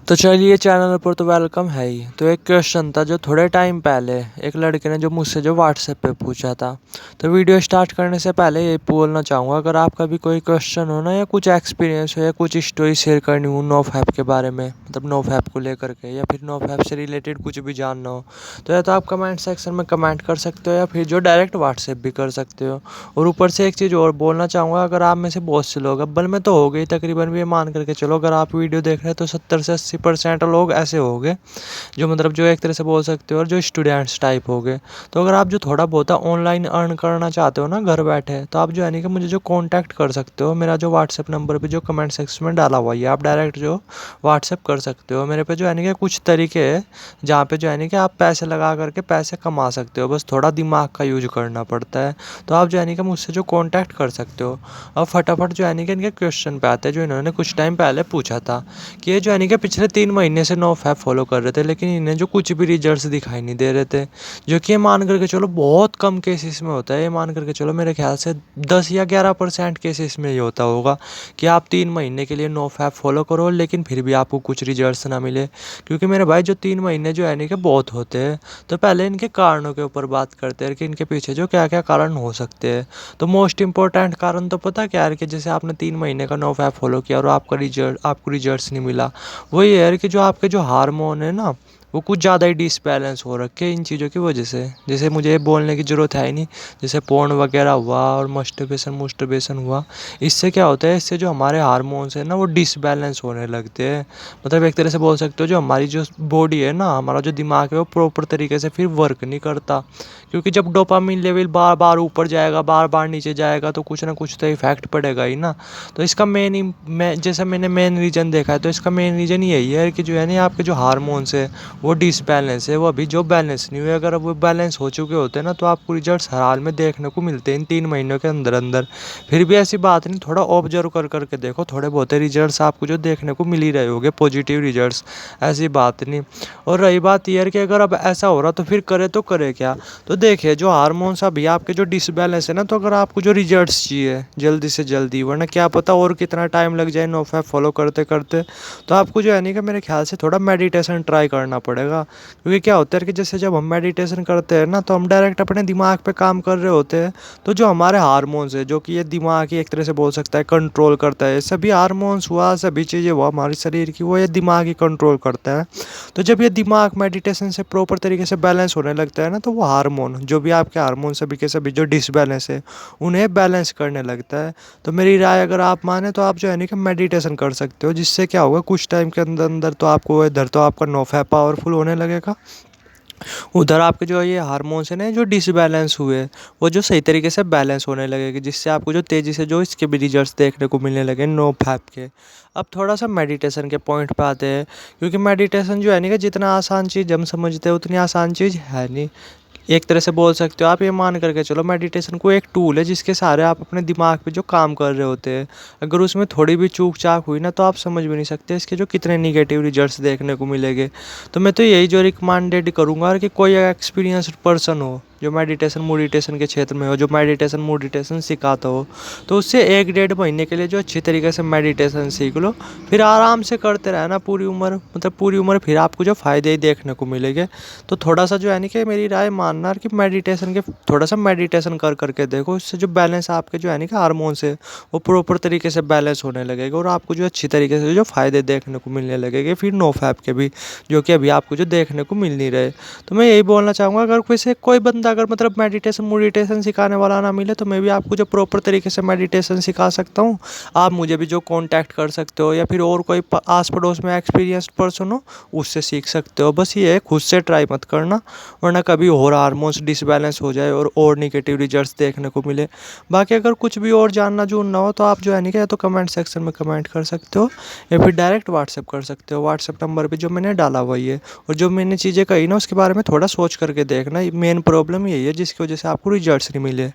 तो चलिए चैनल पर तो वेलकम है ही। तो एक क्वेश्चन था जो थोड़े टाइम पहले एक लड़के ने जो मुझसे जो व्हाट्सएप पे पूछा था। तो वीडियो स्टार्ट करने से पहले ये बोलना चाहूँगा, अगर आपका भी कोई क्वेश्चन हो ना, या कुछ एक्सपीरियंस हो, या कुछ स्टोरी शेयर करनी हो नो फैप के बारे में, मतलब नो फैप को लेकर के, या फिर नो फैप से रिलेटेड कुछ भी जानना हो, तो या तो आप कमेंट सेक्शन में कमेंट कर सकते हो, या फिर जो डायरेक्ट व्हाट्सएप भी कर सकते हो। और ऊपर से एक चीज़ और बोलना चाहूँगा, अगर आप में से बहुत से लोग, अव्वल में तो हो गई तकरीबन, भी ये मान करके चलो, अगर आप वीडियो देख रहे हैं तो 70 से 80% लोग ऐसे हो गए जो, मतलब जो एक तरह से बोल सकते हो, और जो स्टूडेंट्स टाइप हो गए। तो अगर आप जो थोड़ा बहुत ऑनलाइन अर्न करना चाहते हो ना घर बैठे, तो आप जो है नहीं कि मुझे जो कांटेक्ट कर सकते हो, मेरा जो व्हाट्सएप नंबर पे जो कमेंट सेक्शन में डाला हुआ है, आप डायरेक्ट जो व्हाट्सएप कर सकते हो। मेरे पे जो है नहीं कि कुछ तरीके हैं जहाँ पे जो है नहीं कि आप पैसे लगा करके पैसे कमा सकते हो, बस थोड़ा दिमाग का यूज करना पड़ता है। तो आप जो है नहीं कि मुझसे जो कॉन्टैक्ट कर सकते हो। अब फटाफट जो है नहीं कि इनके क्वेश्चन पे आते हैं जो इन्होंने कुछ टाइम पहले पूछा था, कि ये जो है नहीं कि पिछले 3 महीने से नो फैप फॉलो कर रहे थे, लेकिन इन्हें जो कुछ भी रिजल्ट्स दिखाई नहीं दे रहे थे। जो कि ये मान करके चलो बहुत कम केसेस में होता है, ये मान करके चलो मेरे ख्याल से 10 या 11% केसेस में ये होता होगा कि आप 3 महीने के लिए नो फैप फॉलो करो, लेकिन फिर भी आपको कुछ रिजल्ट्स ना मिले। क्योंकि मेरे भाई जो 3 महीने जो है नहीं कि बहुत होते हैं। तो पहले इनके कारणों के ऊपर बात करते हैं कि इनके पीछे जो क्या क्या कारण हो सकते हैं। तो मोस्ट इंपॉर्टेंट कारण तो पता क्या है, कि जैसे आपने 3 महीने का नो फैप फॉलो किया और आपको रिजल्ट्स नहीं मिला, वही है कि जो आपके जो हार्मोन है ना, वो कुछ ज़्यादा ही डिसबैलेंस हो रखे हैं इन चीज़ों की वजह से। जैसे मुझे ये बोलने की ज़रूरत है ही नहीं, जैसे पोर्न वगैरह हुआ और मस्टरबेशन हुआ, इससे क्या होता है, इससे जो हमारे हार्मोन्स हैं ना वो डिसबैलेंस होने लगते हैं। मतलब एक तरह से बोल सकते हो, जो हमारी जो बॉडी है ना, हमारा जो दिमाग है, वो प्रॉपर तरीके से फिर वर्क नहीं करता। क्योंकि जब डोपामिन लेवल बार बार ऊपर जाएगा, बार बार नीचे जाएगा, तो कुछ ना कुछ तो इफेक्ट पड़ेगा ही ना। तो इसका जैसा मैंने मेन रीज़न देखा है, तो इसका मेन रीज़न यही है कि जो है ना आपके जो हार्मोन्स है वो डिसबैलेंस है, वो अभी जो बैलेंस नहीं हुए। अगर वो बैलेंस हो चुके होते ना, तो आपको रिजल्ट्स हर हाल में देखने को मिलते हैं इन 3 महीनों के अंदर अंदर। फिर भी ऐसी बात नहीं, थोड़ा ऑब्जर्व कर करके देखो, थोड़े बहुत रिजल्ट्स आपको जो देखने को मिल ही रहे होंगे, पॉजिटिव रिजल्ट्स, ऐसी बात नहीं। और रही बात ये है कि अगर अब ऐसा हो रहा तो फिर करे क्या। तो देखिए जो हार्मोन्स अभी आपके जो डिसबैलेंस है ना, तो अगर आपको जो रिजल्ट्स चाहिए जल्दी से जल्दी, वरना क्या पता और कितना टाइम लग जाए नो फैप फॉलो करते करते, तो आपको जो है नहीं कि मेरे ख्याल से थोड़ा मेडिटेशन ट्राई करना पड़ेगा। क्योंकि क्या होता है कि जैसे जब हम मेडिटेशन करते हैं ना, तो हम डायरेक्ट अपने दिमाग पे काम कर रहे होते हैं। तो जो हमारे हार्मोन्स है, जो कि ये दिमाग ही एक तरह से बोल सकता है कंट्रोल करता है, सभी हार्मोन्स हुआ, सभी चीज़ें हुआ हमारे शरीर की, वो ये दिमाग ही कंट्रोल करता है। तो जब ये दिमाग मेडिटेशन से प्रॉपर तरीके से बैलेंस होने लगता है ना, तो वो हार्मोन जो भी आपके हार्मोन सभी के सभी जो डिसबैलेंस है, उन्हें बैलेंस करने लगता है। तो मेरी राय अगर आप माने, तो आप जो है नहीं कि मेडिटेशन कर सकते हो, जिससे क्या होगा कुछ टाइम के अंदर अंदर तो आपको इधर तो आपका नो फैप पावरफुल होने लगेगा, उधर आपके जो ये हार्मोन्स है ना जो डिसबैलेंस हुए, वो जो सही तरीके से बैलेंस होने लगेगी, जिससे आपको जो तेज़ी से जो इसके भी रिजल्ट्स देखने को मिलने लगे नो फैप के। अब थोड़ा सा मेडिटेशन के पॉइंट पे आते हैं। क्योंकि मेडिटेशन जो है नहीं कि जितना आसान चीज़ हम समझते हैं, उतनी आसान चीज़ है नहीं। एक तरह से बोल सकते हो, आप ये मान करके चलो, मेडिटेशन को एक टूल है जिसके सहारे आप अपने दिमाग पे जो काम कर रहे होते हैं, अगर उसमें थोड़ी भी चूक चाक हुई ना, तो आप समझ भी नहीं सकते इसके जो कितने निगेटिव रिजल्ट्स देखने को मिलेंगे। तो मैं तो यही जो रिकमेंडेड करूँगा कि कोई एक्सपीरियंस्ड पर्सन हो जो मेडिटेशन के क्षेत्र में हो, जो मेडिटेशन सिखाता हो, तो उससे 1 डेढ़ महीने के लिए जो अच्छी तरीके से मेडिटेशन सीख लो। फिर आराम से करते रहना पूरी उम्र, मतलब पूरी उम्र फिर आपको जो फ़ायदे ही देखने को मिलेंगे। तो थोड़ा सा जो है नहीं कि मेरी राय मानना कि मेडिटेशन के थोड़ा सा मेडिटेशन कर करके देखो, इससे जो बैलेंस आपके जो है नहीं कि हार्मोन्स है, वो प्रॉपर तरीके से बैलेंस होने लगेगा, और आपको जो अच्छी तरीके से जो फ़ायदे देखने को मिलने लगेंगे, फिर नो फैप के भी, जो कि अभी आपको जो देखने को मिल नहीं रहे। तो मैं यही बोलना चाहूँगा, अगर कोई बंदा अगर मतलब मेडिटेशन सिखाने वाला ना मिले, तो मैं भी आपको जो प्रॉपर तरीके से मेडिटेशन सिखा सकता हूँ। आप मुझे भी जो कांटेक्ट कर सकते हो, या फिर और कोई आस पड़ोस में एक्सपीरियंस्ड पर्सन हो, उससे सीख सकते हो। बस ये है, खुद से ट्राई मत करना, वरना कभी और हार्मोन्स डिसबैलेंस हो जाए और निगेटिव रिजल्ट्स देखने को मिले। बाकी अगर कुछ भी और जानना जुड़ना हो, तो आप जो है नहीं क्या, तो कमेंट सेक्शन में कमेंट कर सकते हो, या फिर डायरेक्ट व्हाट्सएप कर सकते हो। व्हाट्सएप नंबर पे जो मैंने डाला हुआ ही है। और जो मैंने चीज़ें कही ना, उसके बारे में थोड़ा सोच करके देखना, मेन प्रॉब्लम यही है जिसकी वजह से आपको रिजल्ट्स नहीं मिले।